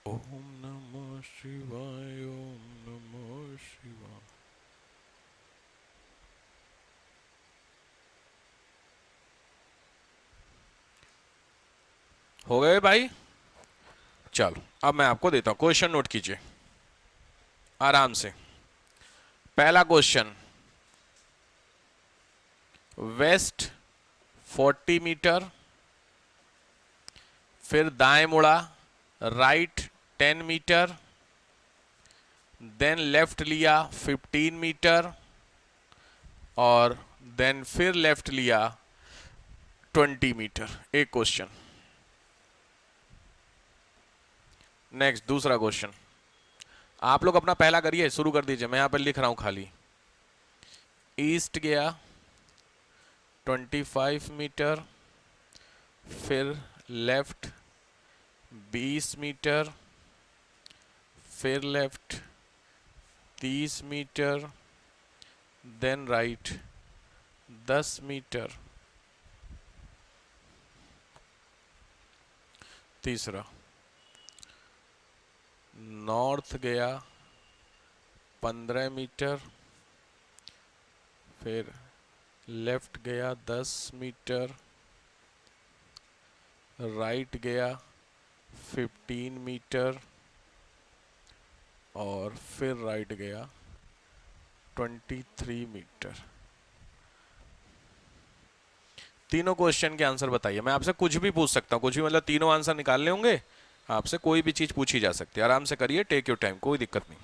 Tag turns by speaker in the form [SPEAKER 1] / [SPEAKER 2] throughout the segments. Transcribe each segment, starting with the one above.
[SPEAKER 1] ओम नमः शिवाय, ओम नमः शिवाय। हो गए भाई? चलो अब मैं आपको देता हूं, क्वेश्चन नोट कीजिए आराम से। पहला क्वेश्चन, वेस्ट 40 मीटर, फिर दाएं मुड़ा, राइट 10 मीटर, देन लेफ्ट लिया 15 मीटर, और देन फिर लेफ्ट लिया 20 मीटर। एक क्वेश्चन। नेक्स्ट दूसरा क्वेश्चन। आप लोग अपना पहला करिए, शुरू कर दीजिए, मैं यहां पर लिख रहा हूं खाली। ईस्ट गया 25 मीटर, फिर लेफ्ट 20 मीटर, फिर left 30 metre, then right 10 metre. तीसरा, नॉर्थ गया 15 मीटर, फिर लेफ्ट गया 10 मीटर, राइट गया 15 मीटर, और फिर राइट गया 23 मीटर। तीनों क्वेश्चन के आंसर बताइए। मैं आपसे कुछ भी पूछ सकता हूँ, कुछ भी मतलब तीनों आंसर निकालने होंगे आपसे, कोई भी चीज पूछी जा सकती है। आराम से करिए, टेक योर टाइम, कोई दिक्कत नहीं।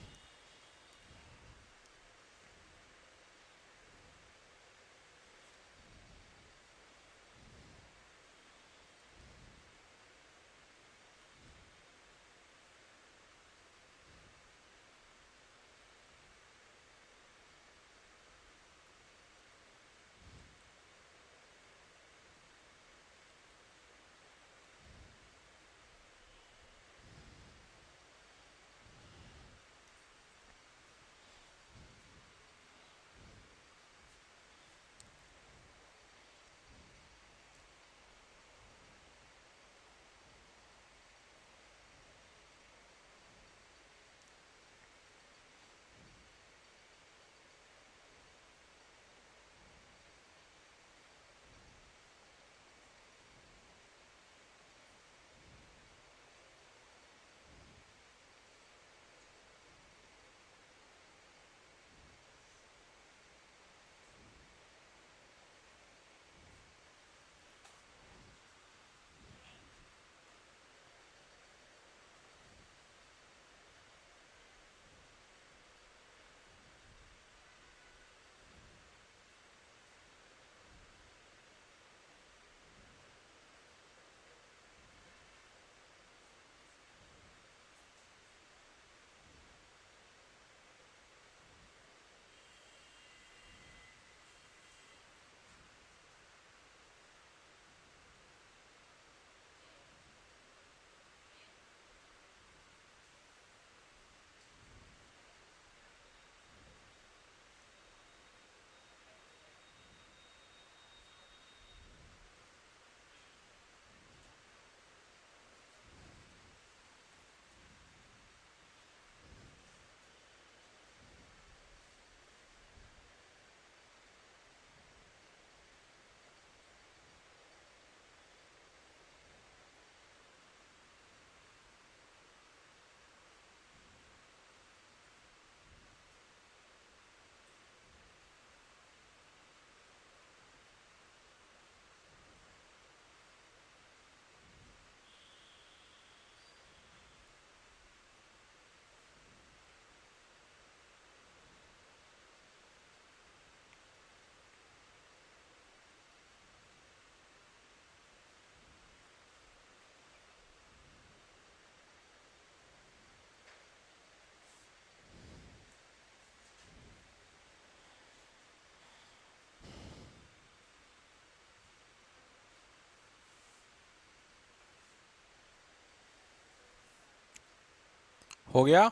[SPEAKER 1] हो गया?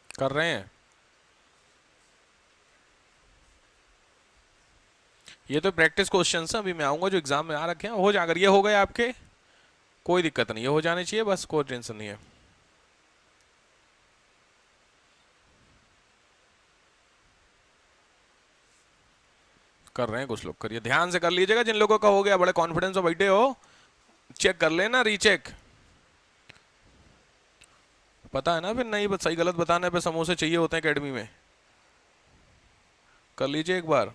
[SPEAKER 1] कर रहे हैं? ये तो प्रैक्टिस क्वेश्चन है, अभी मैं आऊंगा जो एग्जाम में आ रखे हैं, हो जाएगा। ये हो गए आपके कोई दिक्कत नहीं है, हो जाने चाहिए बस, कोई टेंशन नहीं है। कर रहे हैं कुछ लोग, करिए ध्यान से कर लीजिएगा। जिन लोगों का हो गया, बड़े कॉन्फिडेंस में बैठे हो, चेक कर लेना, रीचेक। पता है ना फिर नहीं सही गलत बताने पे समोसे चाहिए होते हैं एकेडमी में। कर लीजिए एक बार।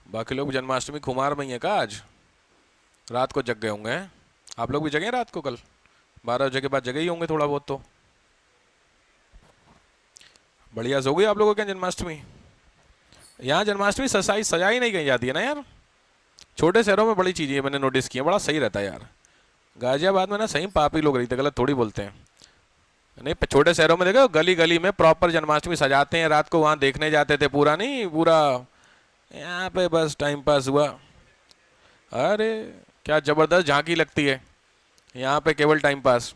[SPEAKER 1] बाकी लोग जन्माष्टमी खुमार में ही है का आज? रात को जग गए होंगे हैं? आप लोग भी जगे रात को? कल 12 बजे के बाद जगे ही होंगे थोड़ा बहुत तो। बढ़िया सो गई आप लोगों के जन्माष्टमी। यहाँ जन्माष्टमी सजाई सजाई नहीं कही जाती है ना यार। छोटे शहरों में बड़ी चीजें मैंने नोटिस की है, बड़ा सही रहता है यार। गाजियाबाद में ना सही पापी लोग रहते, गलत थोड़ी बोलते हैं। नहीं, छोटे शहरों में देखो गली गली में प्रॉपर जन्माष्टमी सजाते हैं, रात को वहां देखने जाते थे, पूरा नहीं पूरा। यहाँ पे बस टाइम पास हुआ। अरे क्या जबरदस्त झांकी लगती है, यहाँ पे केवल टाइम पास।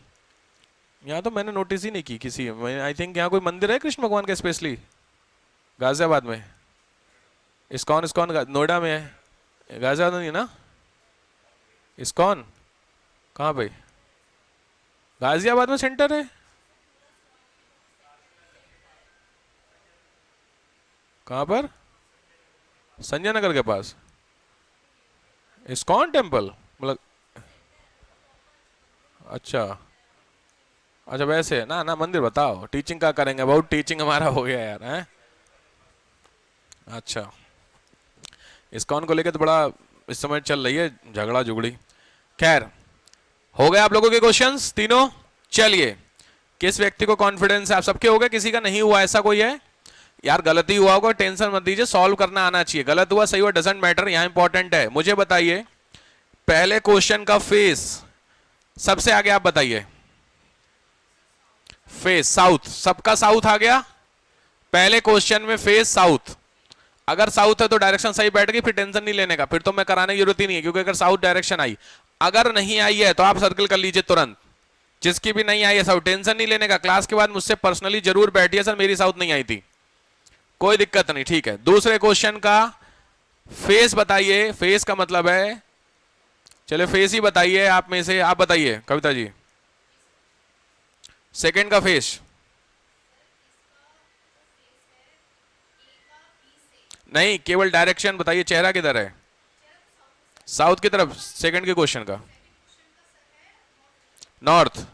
[SPEAKER 1] यहाँ तो मैंने नोटिस ही नहीं की किसी में। आई थिंक यहाँ कोई मंदिर है कृष्ण भगवान का स्पेशली गाजियाबाद में? इस्कॉन, इस्कॉन नोएडा में है, गाजियाबाद में नहीं है ना इस्कॉन? कहाँ पे? गाजियाबाद में सेंटर है? कहाँ पर? संजय नगर के पास इस्कॉन टेम्पल मतलब? अच्छा अच्छा, वैसे ना ना मंदिर बताओ, टीचिंग का करेंगे, बहुत टीचिंग हमारा हो गया यार हैं। अच्छा, इस्कॉन को लेकर तो बड़ा इस समय चल रही है झगड़ा झुगड़ी। खैर, हो गए आप लोगों के क्वेश्चंस तीनों? चलिए, किस व्यक्ति को कॉन्फिडेंस है? आप सबके हो गए, किसी का नहीं हुआ ऐसा कोई है? यार गलती हुआ होगा टेंशन मत दीजिए, सॉल्व करना आना चाहिए। गलत हुआ सही हुआ डजेंट मैटर, यहां इंपॉर्टेंट है। मुझे बताइए पहले क्वेश्चन का फेस सबसे आगे, आप बताइए। फेस साउथ, सबका साउथ आ गया पहले क्वेश्चन में, फेस साउथ। अगर साउथ है तो डायरेक्शन सही बैठ गई, फिर टेंशन नहीं लेने का, फिर तो मैं कराने की जरूरत ही नहीं है, क्योंकि अगर साउथ डायरेक्शन आई। अगर नहीं आई है तो आप सर्कल कर लीजिए तुरंत। जिसकी भी नहीं आई है साउथ, टेंशन नहीं लेने का। क्लास के बाद मुझसे पर्सनली जरूर बैठिए, सर मेरी साउथ नहीं आई थी, कोई दिक्कत नहीं, ठीक है। दूसरे क्वेश्चन का फेस बताइए, फेस का मतलब है, चलो फेस ही बताइए आप में से, आप बताइए कविता जी। सेकंड का फेस नहीं, केवल डायरेक्शन बताइए, चेहरा किधर है? साउथ की तरफ। सेकंड के क्वेश्चन का नॉर्थ।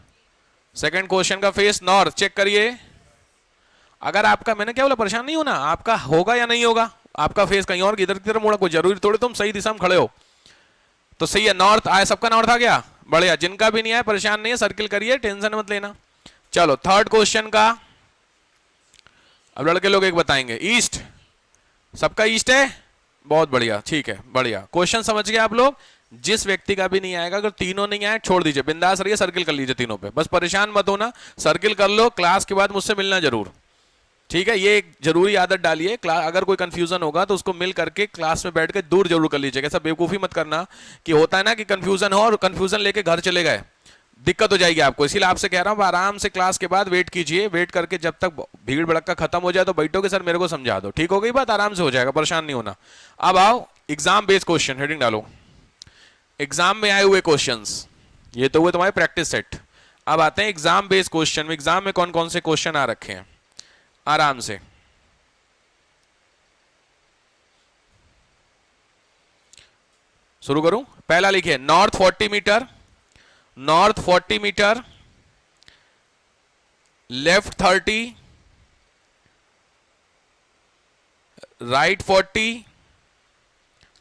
[SPEAKER 1] सेकंड क्वेश्चन का फेस नॉर्थ, चेक करिए। अगर आपका, मैंने क्या बोला, परेशान नहीं होना, आपका होगा या नहीं होगा, आपका फेस कहीं और इधर की तरफ मुड़ा, कोई जरूरी थोड़ी तुम सही दिशा में खड़े हो। तो सही है, नॉर्थ आया, सबका नॉर्थ आ गया, बढ़िया। जिनका भी नहीं आया परेशान नहीं है, सर्किल करिए, टेंशन मत लेना। चलो थर्ड क्वेश्चन का, अब लड़के लोग एक बताएंगे, ईस्ट। सबका ईस्ट है, बहुत बढ़िया, ठीक है, बढ़िया। क्वेश्चन समझ गए आप लोग? जिस व्यक्ति का भी नहीं आएगा, अगर तीनों नहीं आए छोड़ दीजिए, बिंदास रहिए, सर्किल कर लीजिए तीनों पे, बस परेशान मत होना, सर्किल कर लो। क्लास के बाद मुझसे मिलना जरूर, ठीक है? ये एक जरूरी आदत डालिए, अगर कोई कंफ्यूजन होगा तो उसको मिल करके क्लास में बैठ के दूर जरूर कर लीजिएगा। ऐसा बेवकूफी मत करना कि होता है ना कि कंफ्यूजन हो और कंफ्यूजन लेके घर चले गए, दिक्कत हो जाएगी आपको। इसीलिए आपसे कह रहा हूं आराम से क्लास के बाद वेट कीजिए, वेट करके जब तक भीड़ भड़का खत्म हो जाए तो बैठोगे, सर मेरे को समझा दो, ठीक हो गई बात, आराम से हो जाएगा, परेशान नहीं होना। अब आओ एग्जाम बेस्ड क्वेश्चन, हेडिंग डालो एग्जाम में आए हुए क्वेश्चंस। ये तो हुए तुम्हारे प्रैक्टिस सेट। अब आते हैं एग्जाम बेस्ड क्वेश्चन में। एग्जाम में कौन कौन से क्वेश्चन आ रखे हैं, आराम से शुरू करूं। पहला लिखिए, north 40 metre, north 40 metre, left 30, right 40,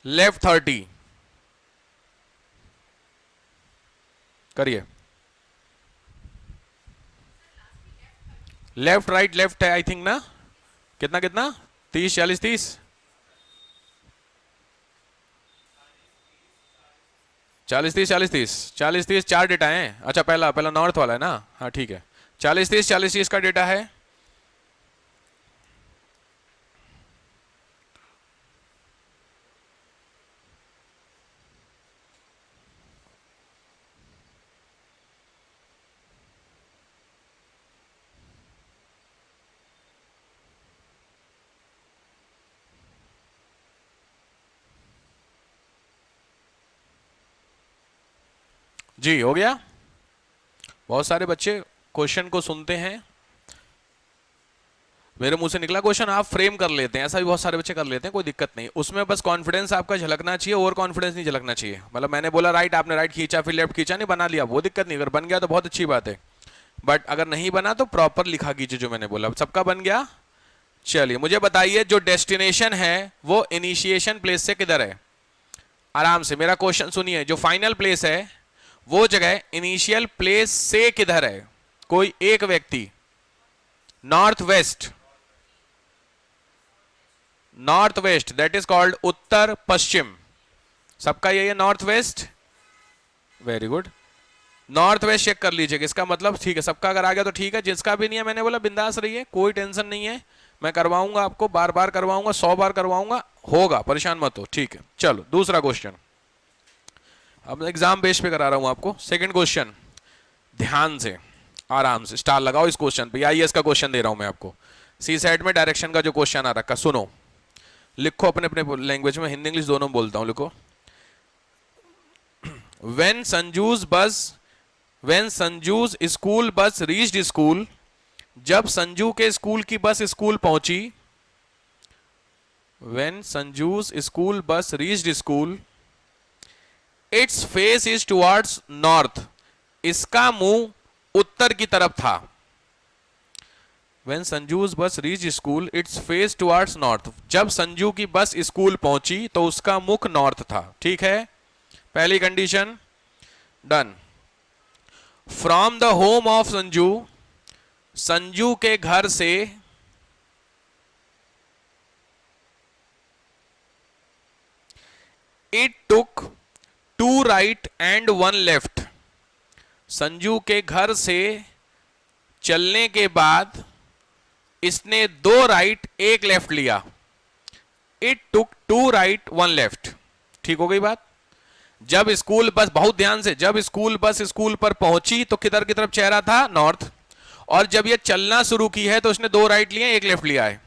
[SPEAKER 1] left 30। करिए। लेफ्ट राइट लेफ्ट है आई थिंक ना, कितना कितना, 30 40 30, 40 30 40 30 40 30, चार डेटा हैं। अच्छा पहला पहला नॉर्थ वाला है ना, हाँ ठीक है। 40 30 40 30 का डेटा है। जी हो गया। बहुत सारे बच्चे क्वेश्चन को सुनते हैं, मेरे मुंह से निकला क्वेश्चन आप फ्रेम कर लेते हैं, ऐसा भी बहुत सारे बच्चे कर लेते हैं, कोई दिक्कत नहीं। उसमें बस कॉन्फिडेंस आपका झलकना चाहिए, ओवर कॉन्फिडेंस नहीं झलकना चाहिए। मतलब मैंने बोला राइट, आपने राइट खींचा फिर लेफ्ट खींचा, नहीं बना लिया, वो दिक्कत नहीं। अगर बन गया तो बहुत अच्छी बात है, बट अगर नहीं बना तो प्रॉपर लिखा कीजिए जो मैंने बोला। सबका बन गया? चलिए मुझे बताइए, जो डेस्टिनेशन है वो इनिशिएशन प्लेस से किधर है? आराम से मेरा क्वेश्चन सुनिए। जो फाइनल प्लेस है वो जगह इनिशियल प्लेस से किधर है? कोई एक व्यक्ति। North west, north west, that is called उत्तर पश्चिम। सबका यही है north west, very good. North west check कर लीजिए, इसका मतलब ठीक है, सबका अगर आ गया तो ठीक है, जिसका भी नहीं है मैंने बोला बिंदास रहिए, कोई टेंशन नहीं है, मैं करवाऊंगा आपको, बार बार करवाऊंगा, 100 बार करवाऊंगा, होगा, परेशान मत हो, ठीक है। चलो दूसरा क्वेश्चन, अब एग्जाम बेस पे करा रहा हूं आपको। सेकंड क्वेश्चन, ध्यान से आराम से स्टार लगाओ इस क्वेश्चन पे, आईएएस का क्वेश्चन दे रहा हूं मैं आपको। सी सेट में डायरेक्शन का जो क्वेश्चन आ रखा, सुनो, लिखो अपने अपने लैंग्वेज में, हिंदी इंग्लिश दोनों बोलता हूं, लिखो। When Sanju's school bus reached school, जब संजू के स्कूल की बस स्कूल पहुंची। When Sanju's school bus reached school, its face is towards north, इसका मुंह उत्तर की तरफ था। When संजूज बस reached school, its face towards north, जब संजू की बस स्कूल पहुंची तो उसका मुख नॉर्थ था। ठीक है, पहली condition done. From the home of Sanju, Sanju के घर से it took 2 right and 1 left, Sanju के घर से चलने के बाद इसने 2 राइट 1 लेफ्ट लिया। इट टुक 2 राइट 1 लेफ्ट, ठीक हो गई बात। जब स्कूल बस, बहुत ध्यान से, जब स्कूल बस स्कूल पर पहुंची तो किधर की तरफ चेहरा था? नॉर्थ। और जब ये चलना शुरू की है तो उसने 2 राइट लिए 1 लेफ्ट लिया है।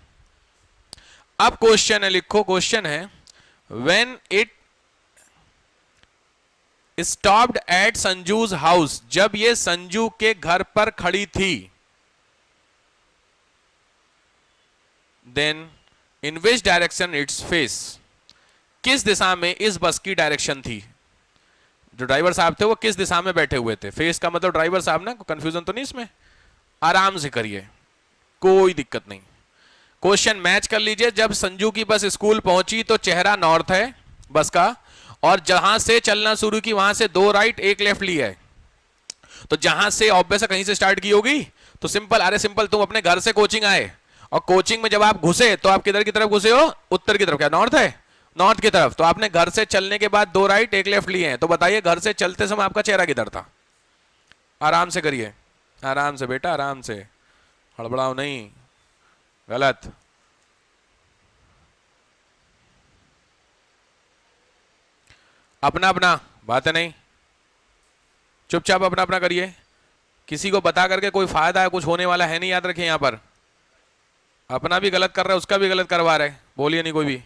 [SPEAKER 1] अब क्वेश्चन है, लिखो क्वेश्चन है, when it stopped at Sanju's house, जब ये संजू के घर पर खड़ी थी, then in which direction its face, किस दिशा में इस बस की डायरेक्शन थी? जो ड्राइवर साहब थे वो किस दिशा में बैठे हुए थे? फेस का मतलब ड्राइवर साहब ना, कंफ्यूजन तो नहीं इसमें, आराम से करिए, कोई दिक्कत नहीं। क्वेश्चन मैच कर लीजिए। जब संजू की बस स्कूल पहुंची तो चेहरा नॉर्थ है बस का, और जहां से चलना शुरू की वहां से 2 राइट 1 लेफ्ट लिया है। तो जहां से ऑब्वियस कहीं से स्टार्ट की होगी, तो सिंपल, अरे सिंपल, तुम अपने घर से कोचिंग आए और कोचिंग में जब आप घुसे तो आप किधर की तरफ घुसे हो? उत्तर की तरफ। क्या नॉर्थ है? नॉर्थ की तरफ। तो आपने घर से चलने के बाद 2 राइट 1 लेफ्ट लिए हैं, तो बताइए घर से चलते समय आपका चेहरा किधर था? आराम से करिए, आराम से बेटा, आराम से, हड़बड़ाओ नहीं, गलत। अपना अपना बात है, नहीं, चुपचाप अपना अपना करिए, किसी को बता करके कोई फायदा है, कुछ होने वाला है नहीं, याद रखिए। यहां पर अपना भी गलत कर रहा है, उसका भी गलत करवा रहे, बोलिए नहीं कोई भी।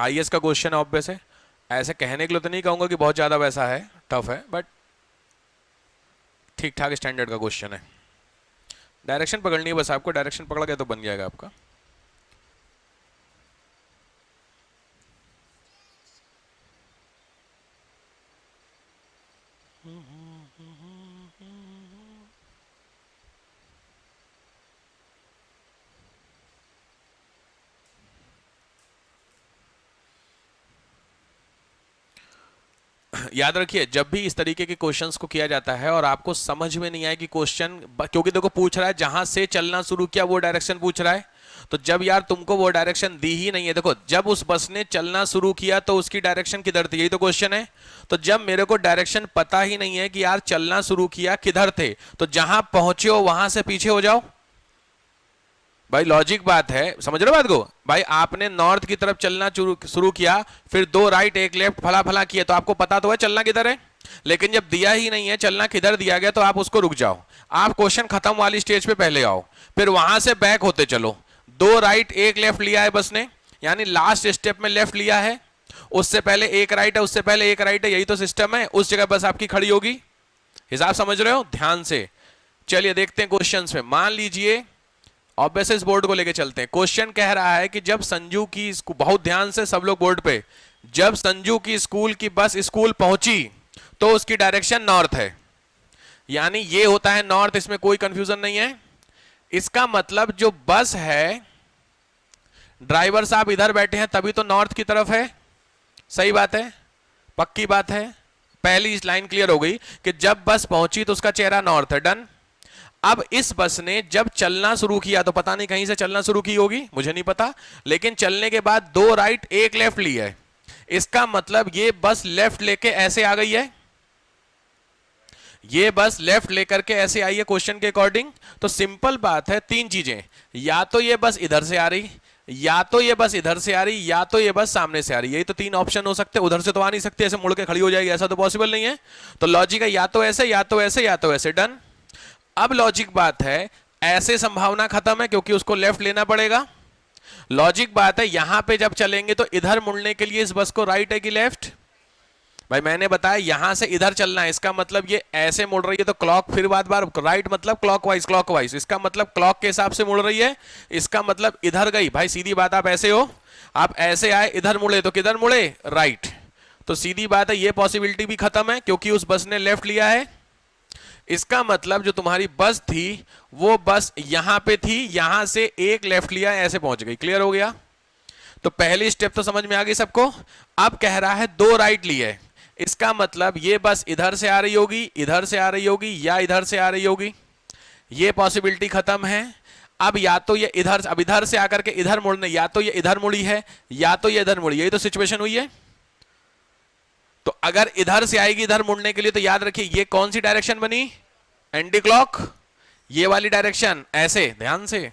[SPEAKER 1] आईएएस का क्वेश्चन ऑब्वियस है, ऐसे कहने के लिए तो नहीं कहूंगा कि बहुत ज्यादा वैसा है, टफ है, बट ठीक ठाक स्टैंडर्ड का क्वेश्चन है। डायरेक्शन पकड़नी है बस आपको, डायरेक्शन पकड़ गया तो बन जाएगा आपका। याद रखिए, जब भी इस तरीके के क्वेश्चंस को किया जाता है और आपको समझ में नहीं आए कि क्वेश्चन, क्योंकि देखो पूछ रहा है जहां से चलना शुरू किया वो डायरेक्शन पूछ रहा है, तो जब यार तुमको वो डायरेक्शन दी ही नहीं है, देखो जब उस बस ने चलना शुरू किया तो उसकी डायरेक्शन किधर थी, यही तो क्वेश्चन है। तो जब मेरे को डायरेक्शन पता ही नहीं है कि यार चलना शुरू किया किधर थे, तो जहां पहुंचे हो वहां से पीछे हो जाओ। भाई लॉजिक बात है, समझ रहे हो बात को? भाई आपने नॉर्थ की तरफ चलना शुरू किया, फिर 2 राइट 1 लेफ्ट फला फला किया, तो आपको पता तो है चलना किधर है। लेकिन जब दिया ही नहीं है चलना किधर दिया गया, तो आप उसको रुक जाओ, आप क्वेश्चन खत्म वाली स्टेज पे पहले आओ, फिर वहां से बैक होते चलो। दो राइट एक लेफ्ट लिया है बस ने, यानी लास्ट स्टेप में लेफ्ट लिया है, उससे पहले एक राइट है, उससे पहले एक राइट है, यही तो सिस्टम है, उस जगह बस आपकी खड़ी होगी। हिसाब समझ रहे हो ध्यान से? चलिए देखते हैं क्वेश्चंस में। मान लीजिए ऑब्वियस इस बोर्ड को लेके चलते हैं। क्वेश्चन कह रहा है कि जब संजू की, बहुत ध्यान से सब लोग बोर्ड पे, जब संजू की स्कूल की बस स्कूल पहुंची तो उसकी डायरेक्शन नॉर्थ है, यानी ये होता है नॉर्थ, इसमें कोई कंफ्यूजन नहीं है। इसका मतलब जो बस है, ड्राइवर साहब इधर बैठे हैं तभी तो नॉर्थ की तरफ है, सही बात है, पक्की बात है। पहली इस लाइन क्लियर हो गई कि जब बस पहुंची तो उसका चेहरा नॉर्थ है, डन। अब इस बस ने जब चलना शुरू किया, तो पता नहीं कहीं से चलना शुरू की होगी, मुझे नहीं पता, लेकिन चलने के बाद दो राइट एक लेफ्ट ली है, इसका मतलब ये बस लेफ्ट लेके ऐसे आ गई है, ये बस लेफ्ट लेकर के ऐसे आई है क्वेश्चन के अकॉर्डिंग। तो सिंपल बात है, तीन चीजें, या तो ये बस इधर से आ रही, या तो ये बस इधर से आ रही, या तो ये बस सामने से आ रही, यही तो तीन ऑप्शन हो सकते हैं। उधर से तो आ नहीं सकती, ऐसे मुड़ के खड़ी हो जाएगी, ऐसा तो पॉसिबल नहीं है। तो लॉजिक है या तो ऐसे या तो ऐसे या तो ऐसे, डन। अब लॉजिक बात है, ऐसे संभावना खत्म है क्योंकि उसको लेफ्ट लेना पड़ेगा। लॉजिक बात है, यहां पे जब चलेंगे तो इधर मुड़ने के लिए इस बस को राइट है कि लेफ्ट? भाई मैंने बताया यहां से इधर चलना है, इसका मतलब ये ऐसे मुड़ रही है तो क्लॉक, फिर बार बार राइट मतलब क्लॉकवाइज, क्लॉकवाइज, इसका मतलब क्लॉक के हिसाब से मुड़ रही है, इसका मतलब इधर गई। भाई सीधी बात, आप ऐसे हो, आप ऐसे आए इधर मुड़े तो किधर मुड़े? राइट। तो सीधी बात है, ये पॉसिबिलिटी भी खत्म है क्योंकि उस बस ने लेफ्ट लिया है। इसका मतलब जो तुम्हारी बस थी वो बस यहां पे थी, यहां से एक लेफ्ट लिया ऐसे पहुंच गई। क्लियर हो गया? तो पहली स्टेप तो समझ में आ गई सबको। अब कह रहा है दो राइट लिए, इसका मतलब ये बस इधर से आ रही होगी, इधर से आ रही होगी, या इधर से आ रही होगी, ये पॉसिबिलिटी खत्म है। अब या तो ये इधर, अब इधर से आकर के इधर मुड़ने, या तो ये इधर मुड़ी है या तो ये इधर मुड़ी, यही तो सिचुएशन हुई है। तो अगर इधर से आएगी इधर मुड़ने के लिए, तो याद रखिए ये कौन सी डायरेक्शन बनी? Anti clock. ये वाली डायरेक्शन ऐसे, ध्यान से,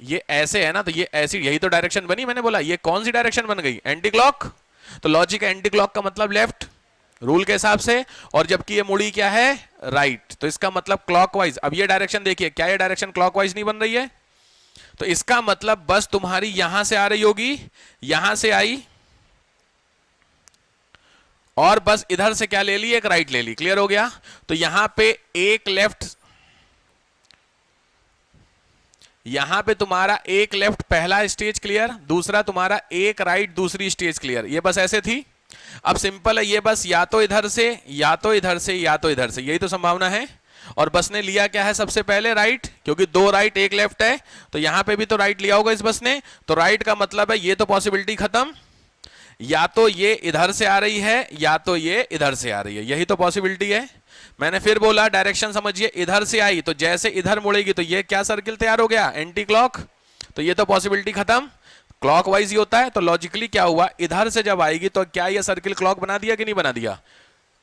[SPEAKER 1] ये ऐसे है ना, तो ये ऐसी, यही तो डायरेक्शन बनी। मैंने बोला ये कौन सी डायरेक्शन बन गई? Anti clock. तो लॉजिक एंटी क्लॉक का मतलब लेफ्ट रूल के हिसाब से, और जबकि ये मुड़ी क्या है? राइट। तो इसका मतलब क्लॉकवाइज। अब ये डायरेक्शन देखिए, क्या ये डायरेक्शन क्लॉकवाइज नहीं बन रही है? तो इसका मतलब बस तुम्हारी यहां से आ रही होगी, यहां से आई, और बस इधर से क्या ले ली? एक राइट ले ली। क्लियर हो गया? तो यहां पे एक लेफ्ट, यहां पे तुम्हारा एक लेफ्ट पहला स्टेज क्लियर, दूसरा तुम्हारा एक राइट दूसरी स्टेज क्लियर। ये बस ऐसे थी। अब सिंपल है, ये बस या तो इधर से या तो इधर से या तो इधर से, यही तो संभावना है। और बस ने लिया क्या है? सबसे पहले राइट, क्योंकि दो राइट एक लेफ्ट है, तो यहां पे भी तो राइट लिया होगा इस बस ने। तो राइट का मतलब है ये तो पॉसिबिलिटी खत्म, या तो ये इधर से आ रही है या तो ये इधर से आ रही है, यही तो पॉसिबिलिटी है। मैंने फिर बोला डायरेक्शन समझिए, इधर से आई तो जैसे इधर मुड़ेगी तो ये क्या सर्किल तैयार हो गया? Anti clock. तो ये तो पॉसिबिलिटी खत्म, क्लॉकवाइज ही होता है। तो लॉजिकली क्या हुआ? इधर से जब आएगी तो क्या ये सर्किल क्लॉक बना दिया कि नहीं बना दिया?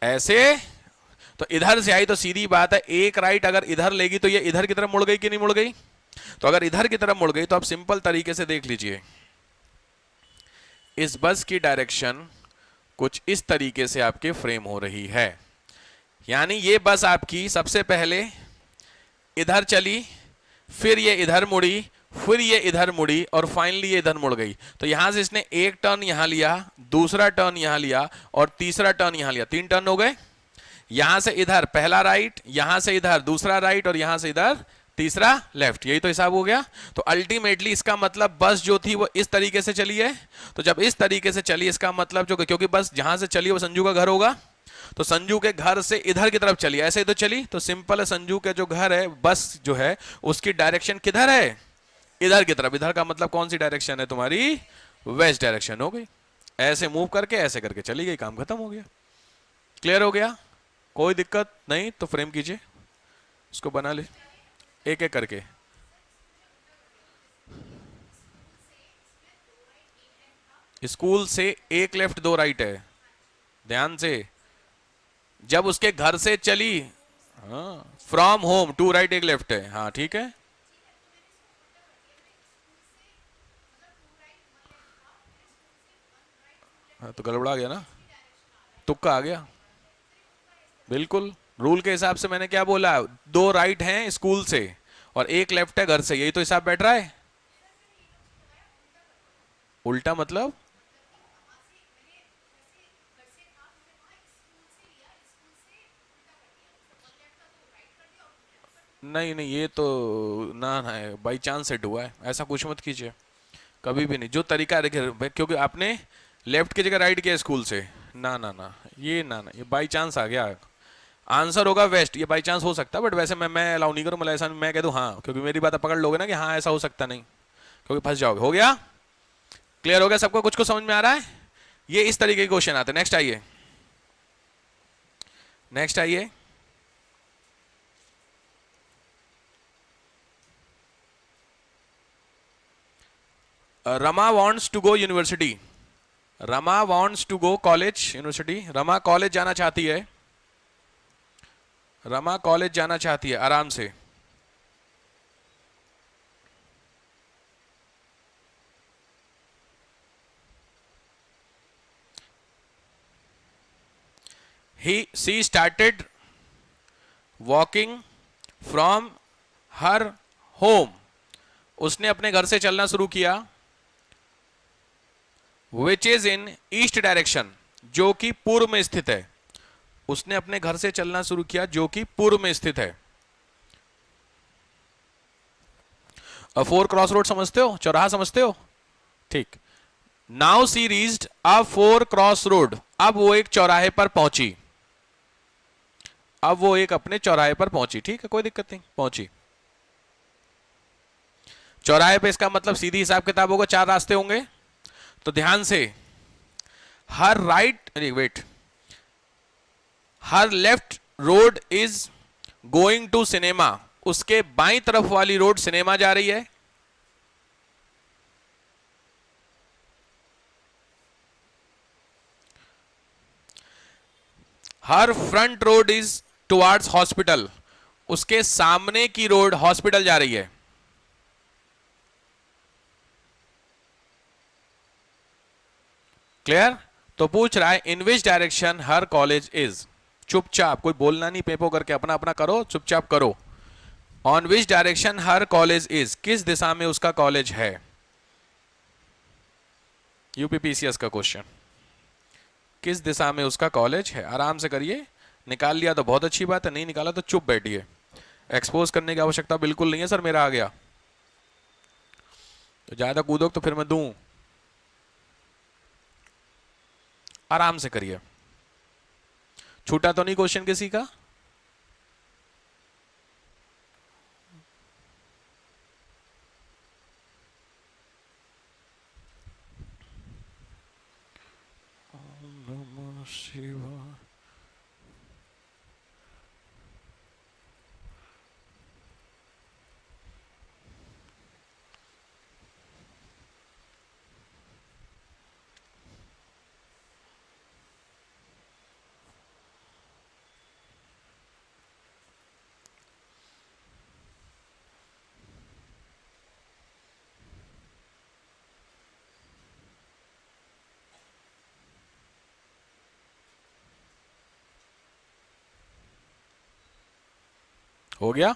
[SPEAKER 1] ऐसे। तो इधर से आई तो सीधी बात है, एक राइट अगर इधर लेगी तो ये इधर की तरफ मुड़ गई कि नहीं मुड़ गई? तो अगर इधर की तरफ मुड़ गई तो आप सिंपल तरीके से देख लीजिए, इस बस की डायरेक्शन कुछ इस तरीके से आपके फ्रेम हो रही है। यानी ये बस आपकी सबसे पहले इधर चली, फिर ये इधर मुड़ी, फिर ये इधर मुड़ी, और फाइनली ये इधर मुड़ गई। तो यहां से इसने एक टर्न यहां लिया, दूसरा टर्न यहां लिया, और तीसरा टर्न यहां लिया, तीन टर्न हो गए। यहां से इधर पहला राइट, यहां से इधर दूसरा राइट, और यहां से इधर तीसरा लेफ्ट, यही तो हिसाब हो गया। तो अल्टीमेटली इसका मतलब बस जो थी वो इस तरीके से चली है। तो जब इस तरीके से चली, इसका मतलब जो, क्योंकि बस जहां से चली वो संजू का घर होगा, तो संजू के घर से इधर की तरफ चली, ऐसे ही तो चली। तो सिंपल है, संजू के जो घर है, बस जो है उसकी डायरेक्शन किधर है? इधर की तरफ। इधर का मतलब कौन सी डायरेक्शन है तुम्हारी? वेस्ट डायरेक्शन हो गई। ऐसे मूव करके ऐसे करके चली गई, काम खत्म हो गया। क्लियर हो गया? कोई दिक्कत नहीं तो फ्रेम कीजिए, इसको बना ले एक एक करके। स्कूल से एक लेफ्ट दो राइट है, ध्यान से। जब उसके घर से चली, हाँ, फ्रॉम होम टू राइट एक लेफ्ट है, हाँ ठीक है। हाँ तो गड़बड़ा गया ना, तुक्का आ गया। बिल्कुल, रूल के हिसाब से मैंने क्या बोला, दो राइट हैं स्कूल से और एक लेफ्ट है घर से, यही तो हिसाब बैठ रहा है। उल्टा मतलब? नहीं नहीं, ये तो ना ना है, बाई चांस सेट हुआ है, ऐसा कुछ मत कीजिए कभी भी नहीं। जो तरीका है देखिए क्योंकि आपने लेफ्ट की जगह राइट किया स्कूल से, ना ना ना, ये ना ना, ये बाई चांस आ गया। आंसर होगा वेस्ट, ये बाई चांस हो सकता है, बट वैसे मैं अलाउ नहीं करूँ, मतलब ऐसा मैं कह दूँ हाँ, क्योंकि मेरी बात आप पकड़ लोगे ना कि हाँ ऐसा हो सकता नहीं, क्योंकि फंस जाओगे। हो गया? क्लियर हो गया सबको? कुछ को समझ में आ रहा है? ये इस तरीके के क्वेश्चन आते हैं। नेक्स्ट आइए, नेक्स्ट आइए। Rama wants to go university. Rama wants to go college, university. Rama college जाना चाहती है, रमा कॉलेज जाना चाहती है, आराम से। She started walking from her home. उसने अपने घर से चलना शुरू किया। Which is in east direction, जो कि पूर्व में स्थित है। उसने अपने घर से चलना शुरू किया जो कि पूर्व में स्थित है। फोर क्रॉस रोड समझते हो, चौराहा समझते हो? ठीक। Now see reached a four cross road. अब वो एक चौराहे पर पहुंची, अब वो एक अपने चौराहे पर पहुंची। ठीक है, कोई दिक्कत नहीं, पहुंची चौराहे पे। इसका मतलब सीधी हिसाब किताब होगा, चार रास्ते होंगे, तो ध्यान से, her right, wait, her left road is going to cinema. उसके बाईं तरफ वाली रोड सिनेमा जा रही है। Her front road is towards hospital. उसके सामने की रोड हॉस्पिटल जा रही है। क्लियर? तो पूछ रहा है in which direction her college is. चुपचाप, कोई बोलना नहीं, पेपो करके अपना अपना करो, चुपचाप करो। On which direction her college is, किस दिशा में उसका कॉलेज है। यूपीपीसीएस का क्वेश्चन, किस दिशा में उसका कॉलेज है। आराम से करिए, निकाल लिया तो बहुत अच्छी बात है, नहीं निकाला तो चुप बैठिए। एक्सपोज करने की आवश्यकता बिल्कुल नहीं है सर, मेरा आ गया तो ज्यादा कूदो तो फिर मैं दूं। आराम से करिए, छूटा तो नहीं क्वेश्चन किसी का? शिवा, हो गया?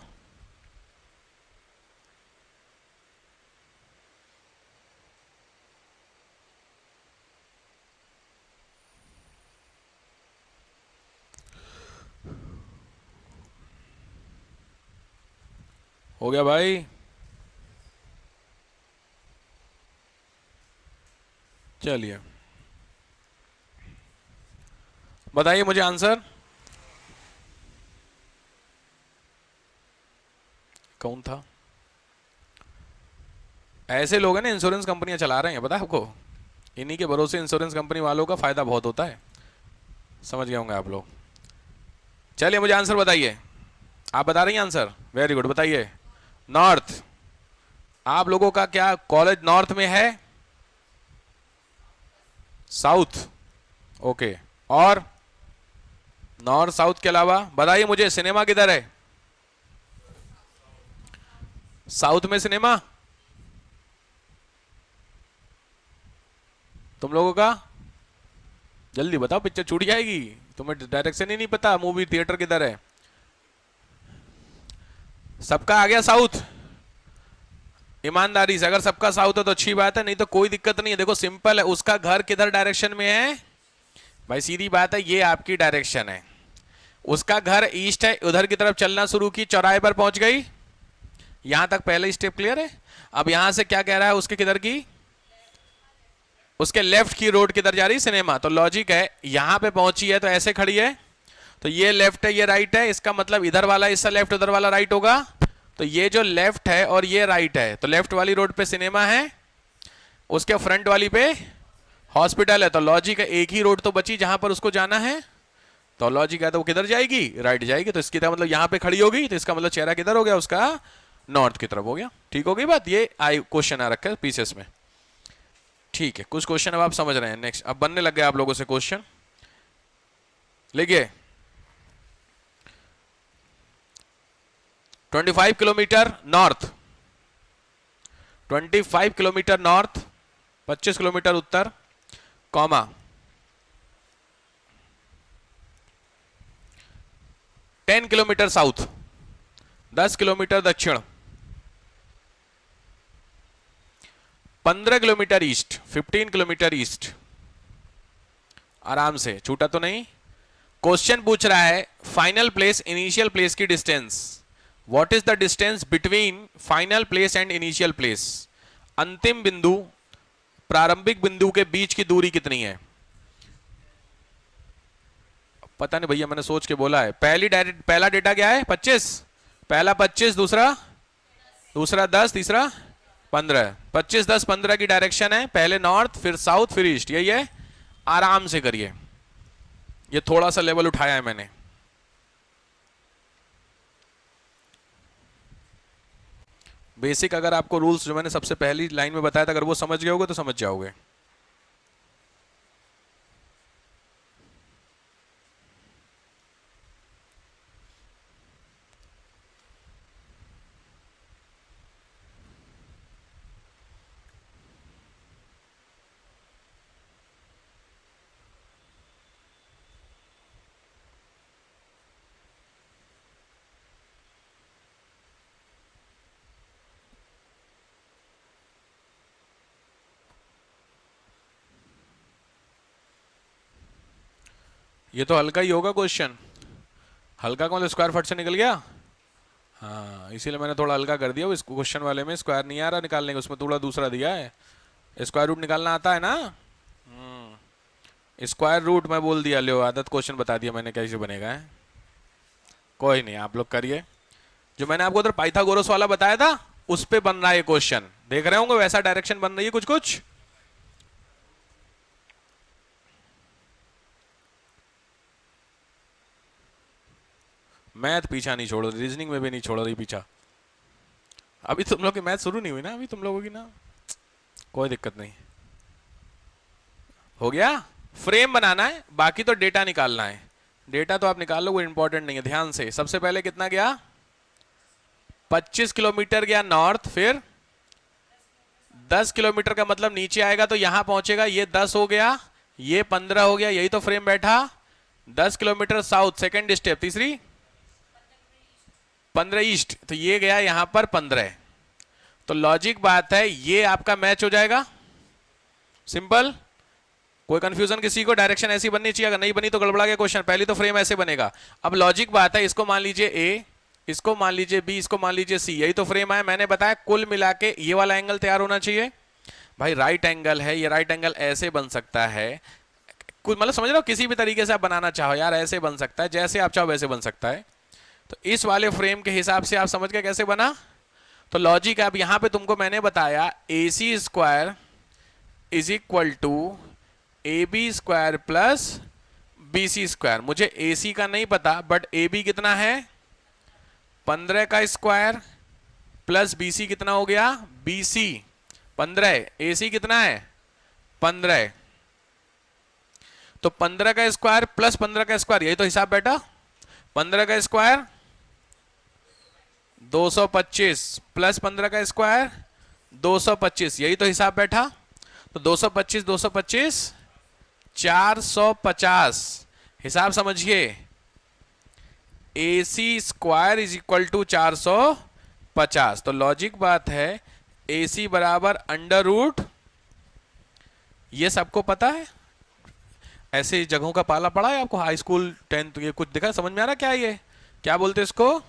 [SPEAKER 1] हो गया भाई, चलिए बताइए मुझे आंसर। कौन था? ऐसे लोग हैं ना, इंश्योरेंस कंपनियां चला रहे हैं, पता है आपको? इन्हीं के भरोसे इंश्योरेंस कंपनी वालों का फायदा बहुत होता है। समझ गए होंगे आप लोग। चलिए मुझे आंसर बताइए। आप बता रही हैं आंसर, वेरी गुड, बताइए। नॉर्थ। आप लोगों का क्या कॉलेज नॉर्थ में है? साउथ? ओके, और नॉर्थ साउथ के अलावा बताइए मुझे सिनेमा किधर है? साउथ में सिनेमा? तुम लोगों का जल्दी बताओ, पिक्चर छूट जाएगी तुम्हें डायरेक्शन ही नहीं पता मूवी थिएटर किधर है? सबका आ गया साउथ? ईमानदारी से, अगर सबका साउथ है तो अच्छी बात है, नहीं तो कोई दिक्कत नहीं है। देखो सिंपल है, उसका घर किधर डायरेक्शन में है भाई? सीधी बात है, ये आपकी डायरेक्शन है। उसका घर ईस्ट है, उधर की तरफ चलना शुरू की, चौराहे पर पहुंच गई। यहां तक पहले स्टेप क्लियर है। अब यहां से क्या कह रहा है, उसके किधर की? उसके लेफ्ट की रोड किधर जा रही? सिनेमा। तो लॉजिक है, यहां पे पहुंची है तो ऐसे खड़ी है, तो ये लेफ्ट है ये राइट है, इसका मतलब इधर वाला हिस्सा लेफ्ट, उधर वाला राइट होगा। तो ये जो लेफ्ट है और ये राइट है, तो लेफ्ट वाली रोड पे सिनेमा है, उसके फ्रंट वाली पे हॉस्पिटल है। तो लॉजिक है, एक ही रोड तो बची जहां पर उसको जाना है। तो लॉजिक है तो वो किधर जाएगी? राइट जाएगी। तो इसकी मतलब यहां पे खड़ी होगी, तो इसका मतलब चेहरा किधर हो गया उसका? नॉर्थ की तरफ हो गया। ठीक हो गई बात? ये आई क्वेश्चन आ रखा है पीसेस में। ठीक है, कुछ क्वेश्चन अब आप समझ रहे हैं। नेक्स्ट अब बनने लग गया आप लोगों से क्वेश्चन। लिखिए 25 kilometre north, 25 kilometre north, 25 kilometre उत्तर, कॉमा 10 किलोमीटर साउथ, 10 किलोमीटर दक्षिण, 15 किलोमीटर ईस्ट, 15 किलोमीटर ईस्ट। आराम से, छूटा तो नहीं। क्वेश्चन पूछ रहा है फाइनल प्लेस इनिशियल प्लेस की distance. What is the distance between final place and initial place? अंतिम बिंदु प्रारंभिक बिंदु के बीच की दूरी कितनी है? पता नहीं भैया, मैंने सोच के बोला है। पहला डेटा क्या है? 25। पहला 25, दूसरा 10, तीसरा 15। 25, 10, 15 की डायरेक्शन है। पहले नॉर्थ, फिर साउथ, फिर ईस्ट। यही है। आराम से करिए, ये थोड़ा सा लेवल उठाया है मैंने। बेसिक अगर आपको रूल्स जो मैंने सबसे पहली लाइन में बताया था, अगर वो समझ गए होगे तो समझ जाओगे। ये तो हल्का ही होगा क्वेश्चन। हल्का का मतलब स्क्वायर फट से निकल गया। हाँ, इसीलिए मैंने थोड़ा हल्का कर दिया। इस क्वेश्चन वाले में स्क्वायर नहीं आ रहा निकालने का, उसमें थोड़ा दूसरा दिया है। स्क्वायर रूट निकालना आता है ना? स्क्वायर रूट मैं बोल दिया, लो आदत क्वेश्चन बता दिया मैंने कैसे बनेगा है। कोई नहीं, आप लोग करिए। जो मैंने आपको उधर पाइथागोरस वाला बताया था, उस पे बन रहा है क्वेश्चन। देख रहे होंगे वैसा डायरेक्शन बन रही है कुछ कुछ। मैथ पीछा नहीं छोड़ रही, रीजनिंग में भी नहीं छोड़ रही पीछा। अभी तुम लोग की मैथ शुरू नहीं हुई ना, अभी तुम लोगों की ना। कोई दिक्कत नहीं, हो गया। फ्रेम बनाना है, बाकी तो डेटा निकालना है। डेटा तो आप निकाल लो, वो इंपॉर्टेंट नहीं है। ध्यान से, सबसे पहले कितना गया? 25 किलोमीटर गया नॉर्थ, फिर 10 किलोमीटर का मतलब नीचे आएगा तो यहां पहुंचेगा। ये 10 हो गया, ये 15 हो गया, यही तो फ्रेम बैठा। 10 किलोमीटर साउथ, सेकेंड स्टेप। तीसरी 15 ईस्ट, तो ये गया यहां पर 15। तो लॉजिक बात है, ये आपका मैच हो जाएगा। सिंपल, कोई कंफ्यूजन किसी को? डायरेक्शन ऐसी बननी चाहिए, अगर नहीं बनी तो गड़बड़ा गया क्वेश्चन। पहले तो फ्रेम ऐसे बनेगा। अब लॉजिक बात है, इसको मान लीजिए ए, इसको मान लीजिए बी, इसको मान लीजिए सी। यही तो फ्रेम है। मैंने बताया कुल मिला के ये वाला एंगल तैयार होना चाहिए भाई। राइट एंगल है ये, राइट एंगल ऐसे बन सकता है कुछ, मतलब समझ रहे हो? किसी भी तरीके से आप बनाना चाहो यार, ऐसे बन सकता है, जैसे आप चाहो वैसे बन सकता है। तो इस वाले फ्रेम के हिसाब से आप समझ गए कैसे बना। तो लॉजिक अब यहां पे तुमको मैंने बताया AC square is equal to AB square plus BC square. मुझे AC का नहीं पता, बट AB कितना है? 15 का स्क्वायर प्लस BC कितना हो गया? BC 15, AC कितना है? 15। तो 15 का स्क्वायर प्लस 15 का स्क्वायर, यही तो हिसाब बैठा। 15 का स्क्वायर 225 प्लस 15 का स्क्वायर 225, यही तो हिसाब बैठा। तो 225 225 450, हिसाब समझिए, AC square is equal to 450। तो लॉजिक बात है AC बराबर अंडर रूट, ये सबको पता है, ऐसे जगहों का पाला पड़ा है आपको, हाई स्कूल 10th, ये कुछ दिखा समझ में आ रहा क्या, ये क्या बोलते हैं इसको,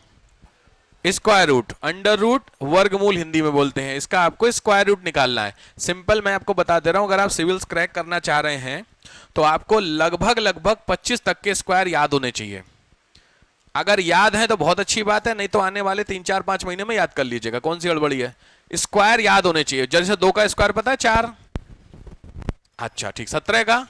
[SPEAKER 1] स्क्वायर रूट, अंडर रूट वर्गमूल हिंदी में बोलते हैं, इसका आपको स्क्वायर रूट निकालना है। सिंपल मैं आपको बता दे रहा हूं, अगर आप सिविल्स क्रैक करना चाह रहे हैं तो आपको लगभग लगभग 25 तक के स्क्वायर याद होने चाहिए। अगर याद है तो बहुत अच्छी बात है, नहीं तो आने वाले 3-4-5 महीने में याद कर लीजिएगा, कौन सी गड़बड़ी है। स्क्वायर याद होने चाहिए। जैसे 2 का स्क्वायर पता है 4, अच्छा ठीक। 17 का,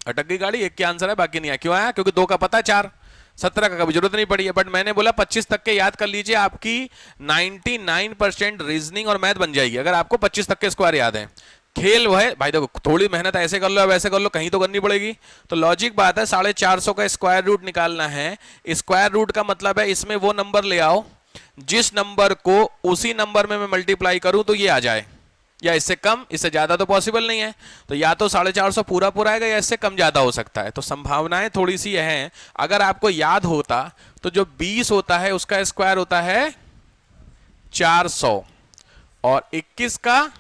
[SPEAKER 1] अटक गई गाड़ी, एक के आंसर है बाकी नहीं आया, क्यों आया, क्योंकि 2 का पता है 4, 17 का कभी जरूरत नहीं पड़ी है। बट मैंने बोला 25 तक के याद कर लीजिए, आपकी 99% रीजनिंग और मैथ बन जाएगी अगर आपको 25 तक के स्क्वायर याद है। खेल वो है भाई, देखो थोड़ी मेहनत ऐसे कर लो या वैसे कर लो, कहीं तो करनी पड़ेगी। तो लॉजिक बात है, 450 का स्क्वायर रूट निकालना है। स्क्वायर रूट का मतलब है इसमें वो नंबर ले आओ जिस नंबर को उसी नंबर में मैं मल्टीप्लाई करूं तो ये आ जाए, या इससे कम, इससे ज्यादा तो पॉसिबल नहीं है। तो या तो 450 पूरा पूरा आएगा या इससे कम ज्यादा हो सकता है। तो संभावनाएं थोड़ी सी हैं। अगर आपको याद होता तो जो 20 होता है उसका स्क्वायर होता है 400, और 21 का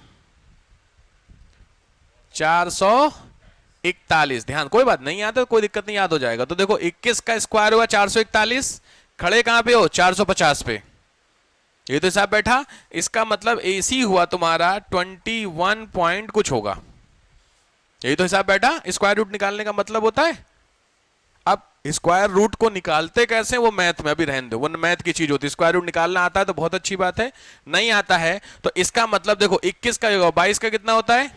[SPEAKER 1] 441। ध्यान, कोई बात नहीं, याद है कोई दिक्कत नहीं, याद हो जाएगा। तो देखो 21 का स्क्वायर हुआ 441, खड़े कहां पे हो, 450 पे, ये तो हिसाब बैठा। इसका मतलब AC हुआ तुम्हारा 21 पॉइंट कुछ होगा, यही तो हिसाब बैठा। स्क्वायर रूट निकालने का मतलब होता है, अब स्क्वायर रूट को निकालते कैसे वो मैथ में अभी रहने दो, वो मैथ की चीज होती है। स्क्वायर रूट निकालना आता है तो बहुत अच्छी बात है, नहीं आता है तो इसका मतलब देखो 21 का होगा, 22 का कितना होता है,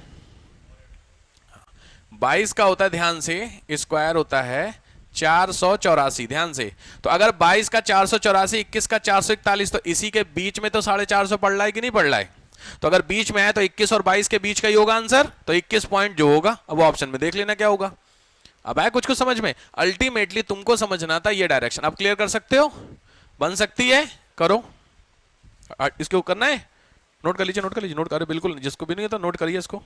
[SPEAKER 1] 22 का होता है, ध्यान से, स्क्वायर होता है 484, ध्यान से। तो अगर 22 का 484, 21 का 441, तो इसी के बीच में तो 450 पड़ रहा है कि नहीं पड़ रहा है। तो अगर बीच में है तो 21 और 22 के बीच का ही होगा आंसर, तो 21 पॉइंट जो होगा अब वो ऑप्शन में देख लेना क्या होगा। अब आया कुछ कुछ समझ में। अल्टीमेटली तुमको समझना था ये डायरेक्शन, आप क्लियर कर सकते हो, बन सकती है, करो। इसके ऊपर करना है, नोट कर लीजिए, नोट कर लीजिए, नोट करो बिल्कुल, जिसको भी नहीं है तो नोट करिए इसको।